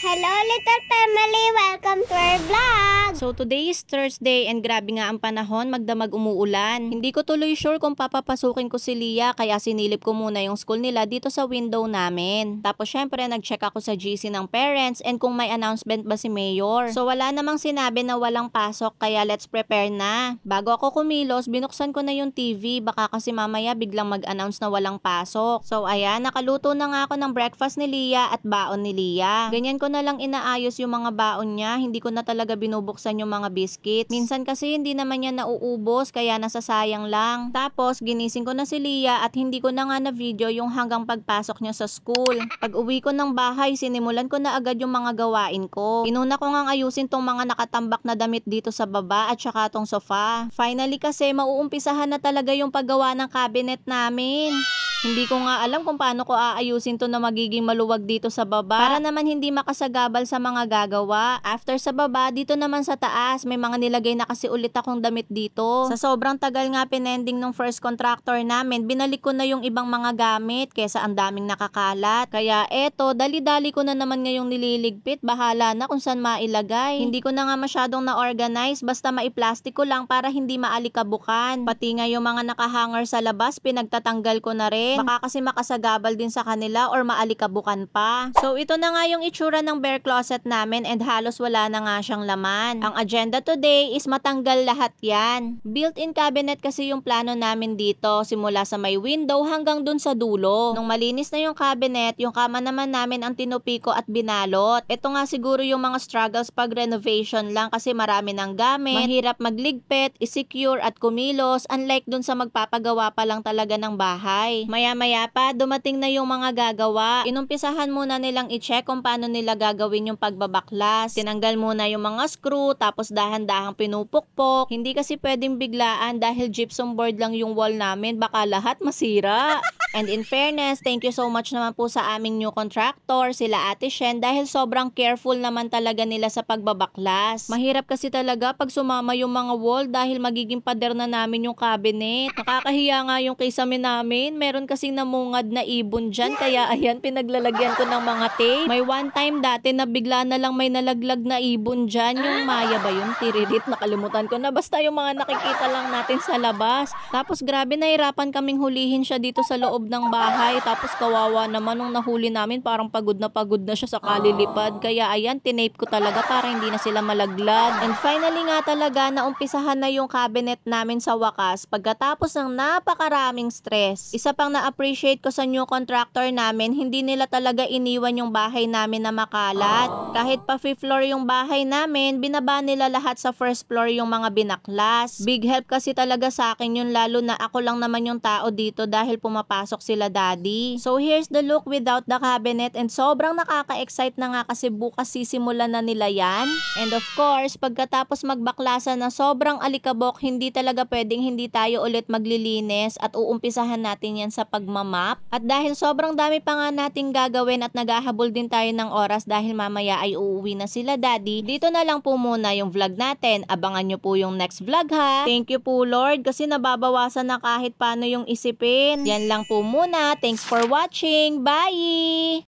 Hello little family! Welcome to our vlog! So today is Thursday and grabe nga ang panahon, magdamag umuulan. Hindi ko tuloy sure kung papapasukin ko si Lia kaya sinilip ko muna yung school nila dito sa window namin. Tapos syempre nag-check ako sa GC ng parents and kung may announcement ba si Mayor. So wala namang sinabi na walang pasok kaya let's prepare na. Bago ako kumilos, binuksan ko na yung TV baka kasi mamaya biglang mag-announce na walang pasok. So ayan, nakaluto na nga ako ng breakfast ni Lia at baon ni Lia. Ganyan ko na lang inaayos yung mga baon niya, hindi ko na talaga binubuksan yung mga biscuits. Minsan kasi hindi naman niya nauubos kaya nasasayang lang. Tapos ginising ko na si Lia at hindi ko na nga na video yung hanggang pagpasok niya sa school. Pag uwi ko ng bahay, sinimulan ko na agad yung mga gawain ko. Inuna ko nga ayusin tong mga nakatambak na damit dito sa baba at saka tong sofa. Finally kasi mauumpisahan na talaga yung paggawa ng cabinet namin. Hindi ko nga alam kung paano ko aayusin to na magiging maluwag dito sa baba para naman hindi makasagabal sa mga gagawa. After sa baba, dito naman sa taas, may mga nilagay na kasi ulit akong damit dito. Sa sobrang tagal nga pinending ng first contractor namin, binalik ko na yung ibang mga gamit kesa ang daming nakakalat. Kaya eto, dali-dali ko na naman ngayong nililigpit, bahala na kung saan mailagay. Hindi ko na nga masyadong na-organize, basta maiplastic ko lang para hindi maalikabukan. Pati nga yung mga nakahanger sa labas, pinagtatanggal ko na rin. Baka kasi makasagabal din sa kanila or maalikabukan pa. So ito na nga yung itsura ng bear closet namin and halos wala na nga siyang laman. Ang agenda today is matanggal lahat yan. Built-in cabinet kasi yung plano namin dito simula sa may window hanggang dun sa dulo. Nung malinis na yung cabinet, yung kama naman namin ang tinupiko at binalot. Ito nga siguro yung mga struggles pag renovation lang kasi marami ng gamit. Mahirap magligpit, isecure at kumilos unlike dun sa magpapagawa pa lang talaga ng bahay. Maya-maya pa, dumating na yung mga gagawa. Inumpisahan muna nilang i-check kung paano nila gagawin yung pagbabaklas. Tinanggal muna yung mga screw, tapos dahan-dahang pinupukpok. Hindi kasi pwedeng biglaan dahil gypsum board lang yung wall namin, baka lahat masira. And in fairness, thank you so much naman po sa aming new contractor, sila Ate Shen, dahil sobrang careful naman talaga nila sa pagbabaklas. Mahirap kasi talaga pag sumama yung mga wall dahil magiging pader na namin yung cabinet. Nakakahiya nga yung kisame namin, meron kasing namungad na ibon dyan, kaya ayan, pinaglalagyan ko ng mga tape. May one time dati na bigla na lang may nalaglag na ibon dyan, yung Maya ba yun? Tiririt, nakalimutan ko na. Basta yung mga nakikita lang natin sa labas. Tapos grabe, nahirapan kaming hulihin siya dito sa loob ng bahay. Tapos kawawa naman nung nahuli namin, parang pagod na siya sa kalilipad. Kaya ayan, tinape ko talaga para hindi na sila malaglag. And finally nga talaga, naumpisahan na yung cabinet namin sa wakas pagkatapos ng napakaraming stress. Isa pang na-appreciate ko sa new contractor namin, hindi nila talaga iniwan yung bahay namin na makalat. Kahit pa 5th floor yung bahay namin, binaba nila lahat sa first floor yung mga binaklas. Big help kasi talaga sa akin yun, lalo na ako lang naman yung tao dito dahil pumapasok sila daddy. So here's the look without the cabinet and sobrang nakaka-excite na nga kasi bukas sisimulan na nila yan. And of course, pagkatapos magbaklasan na sobrang alikabok, hindi talaga pwedeng hindi tayo ulit maglilinis at uumpisahan natin yan sa pagmamap. At dahil sobrang dami pa nga nating gagawin at naghahabol din tayo ng oras dahil mamaya ay uuwi na sila daddy, dito na lang po muna yung vlog natin. Abangan nyo po yung next vlog ha. Thank you po Lord kasi nababawasan na kahit paano yung isipin. Yan lang po muna. Thanks for watching. Bye!